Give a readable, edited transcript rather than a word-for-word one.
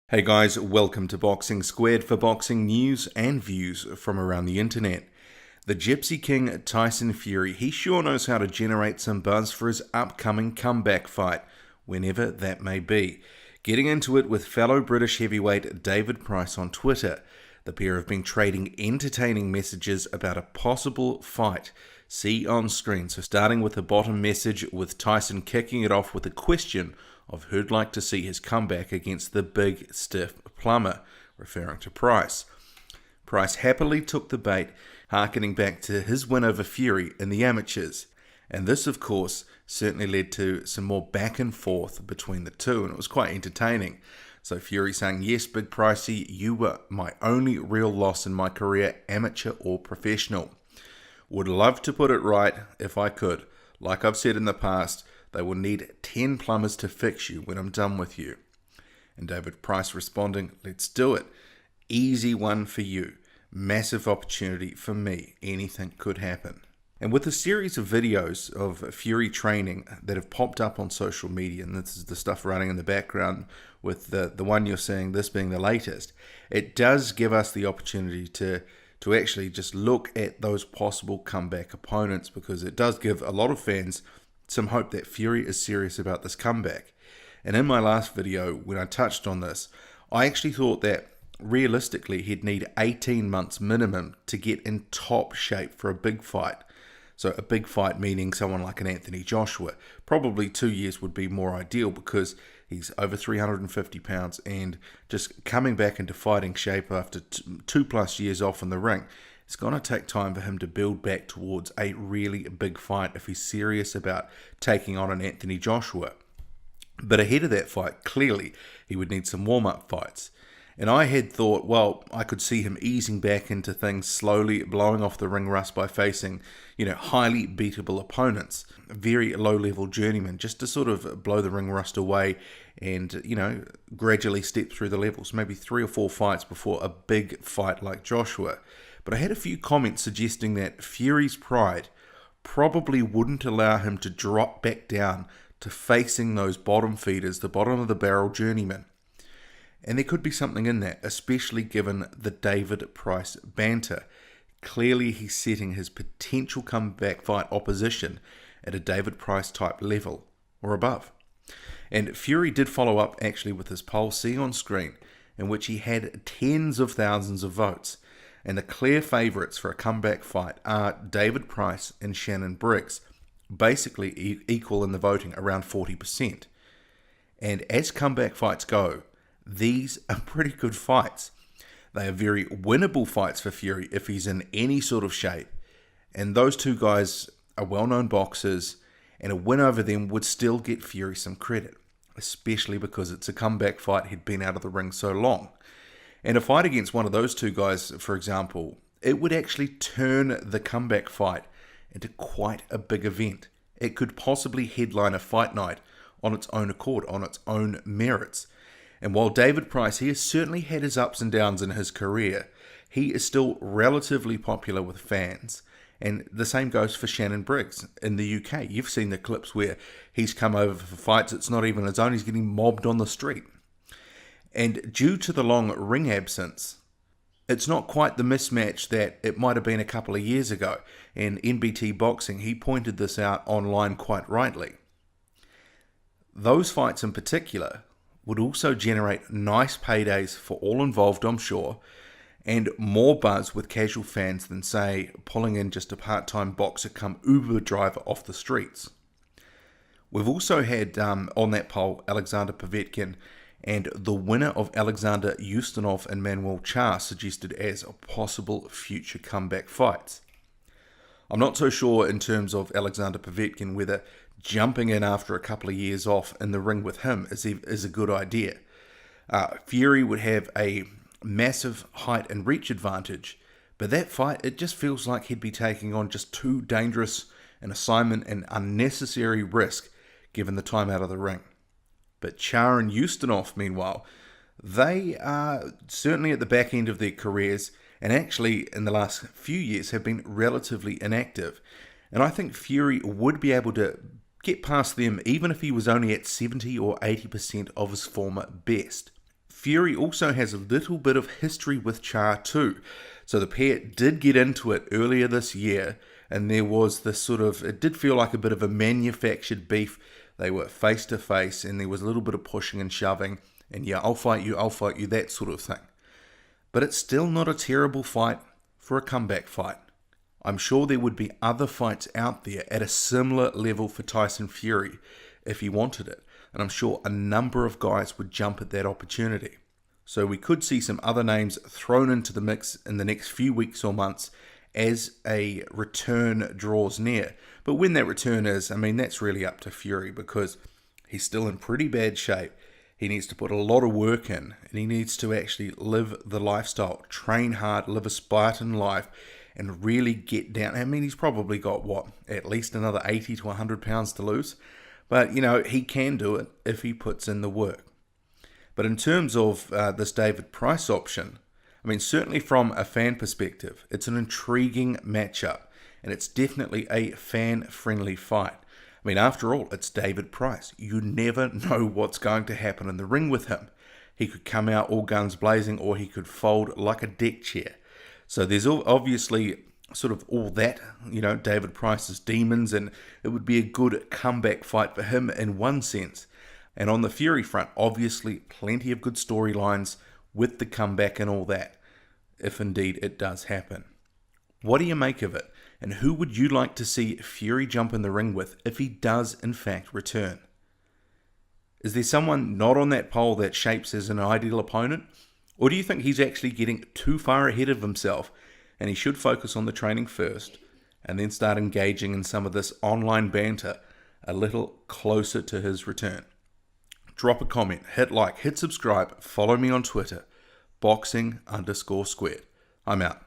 Hey guys, welcome to Boxing Squared for boxing news and views from around the internet. The Gypsy King Tyson Fury, he sure knows how to generate some buzz for his upcoming comeback fight, whenever that may be. Getting into it with fellow British heavyweight David Price on Twitter. The pair have been trading entertaining messages about a possible fight. See on screen. So starting with the bottom message with Tyson kicking it off with a question of who'd like to see his comeback against the big stiff plumber, referring to Price. Price happily took the bait, harkening back to his win over Fury in the amateurs. And this, of course, certainly led to some more back and forth between the two, and it was quite entertaining. So Fury saying, "Yes, Big Pricey, you were my only real loss in my career, amateur or professional. Would love to put it right if I could. Like I've said in the past, they will need 10 plumbers to fix you when I'm done with you." And David Price responding, "Let's do it. Easy one for you. Massive opportunity for me. Anything could happen." And with a series of videos of Fury training that have popped up on social media, and this is the stuff running in the background with the one you're seeing, this being the latest, it does give us the opportunity to actually just look at those possible comeback opponents, because it does give a lot of fans some hope that Fury is serious about this comeback. And in my last video, when I touched on this, I actually thought that realistically he'd need 18 months minimum to get in top shape for a big fight. So a big fight meaning someone like an Anthony Joshua. Probably 2 years would be more ideal, because he's over 350 pounds and just coming back into fighting shape after 2+ years off in the ring. It's going to take time for him to build back towards a really big fight if he's serious about taking on an Anthony Joshua. But ahead of that fight, clearly, he would need some warm-up fights. And I had thought, well, I could see him easing back into things, slowly blowing off the ring rust by facing, highly beatable opponents, very low-level journeymen, just to sort of blow the ring rust away and, gradually step through the levels, maybe 3 or 4 fights before a big fight like Joshua. But I had a few comments suggesting that Fury's pride probably wouldn't allow him to drop back down to facing those bottom feeders, the bottom of the barrel journeymen. And there could be something in that, especially given the David Price banter. Clearly he's setting his potential comeback fight opposition at a David Price type level or above. And Fury did follow up actually with his poll, see on screen, in which he had tens of thousands of votes. And the clear favourites for a comeback fight are David Price and Shannon Briggs, basically equal in the voting, around 40%. And as comeback fights go, these are pretty good fights. They are very winnable fights for Fury if he's in any sort of shape. And those two guys are well-known boxers, and a win over them would still get Fury some credit, especially because it's a comeback fight. He'd been out of the ring so long. And a fight against one of those two guys, for example, it would actually turn the comeback fight into quite a big event. It could possibly headline a fight night on its own accord, on its own merits. And while David Price, he has certainly had his ups and downs in his career, he is still relatively popular with fans. And the same goes for Shannon Briggs in the UK. You've seen the clips where he's come over for fights, it's not even his own, he's getting mobbed on the street. And due to the long ring absence, it's not quite the mismatch that it might have been a couple of years ago. And NBT Boxing, he pointed this out online quite rightly. Those fights in particular would also generate nice paydays for all involved, I'm sure, and more buzz with casual fans than, say, pulling in just a part-time boxer come Uber driver off the streets. We've also had, on that poll, Alexander Povetkin and the winner of Alexander Ustinov and Manuel Charr suggested as possible future comeback fights. I'm not so sure in terms of Alexander Povetkin whether jumping in after a couple of years off in the ring with him is a good idea. Fury would have a massive height and reach advantage, but that fight, it just feels like he'd be taking on just too dangerous an assignment and unnecessary risk given the time out of the ring. But Charr and Ustinov, meanwhile, they are certainly at the back end of their careers, and actually in the last few years have been relatively inactive. And I think Fury would be able to get past them even if he was only at 70 or 80% of his former best. Fury also has a little bit of history with Cha too. So the pair did get into it earlier this year, and there was this sort of, it did feel like a bit of a manufactured beef. They were face to face, and there was a little bit of pushing and shoving, and yeah, I'll fight you, that sort of thing. But it's still not a terrible fight for a comeback fight. I'm sure there would be other fights out there at a similar level for Tyson Fury if he wanted it, and I'm sure a number of guys would jump at that opportunity. So we could see some other names thrown into the mix in the next few weeks or months as a return draws near. But when that return is, that's really up to Fury, because he's still in pretty bad shape. He needs to put a lot of work in, and he needs to actually live the lifestyle, train hard, live a Spartan life, and really get down. He's probably got, at least another 80 to 100 pounds to lose. But, he can do it if he puts in the work. But in terms of this David Price option, certainly from a fan perspective, it's an intriguing matchup, and it's definitely a fan-friendly fight. After all, it's David Price. You never know what's going to happen in the ring with him. He could come out all guns blazing, or he could fold like a deck chair. So there's obviously sort of all that, David Price's demons, and it would be a good comeback fight for him in one sense. And on the Fury front, obviously plenty of good storylines with the comeback and all that, if indeed it does happen. What do you make of it? And who would you like to see Fury jump in the ring with if he does in fact return? Is there someone not on that poll that shapes as an ideal opponent? Or do you think he's actually getting too far ahead of himself and he should focus on the training first and then start engaging in some of this online banter a little closer to his return? Drop a comment, hit like, hit subscribe, follow me on Twitter, boxing_squared. I'm out.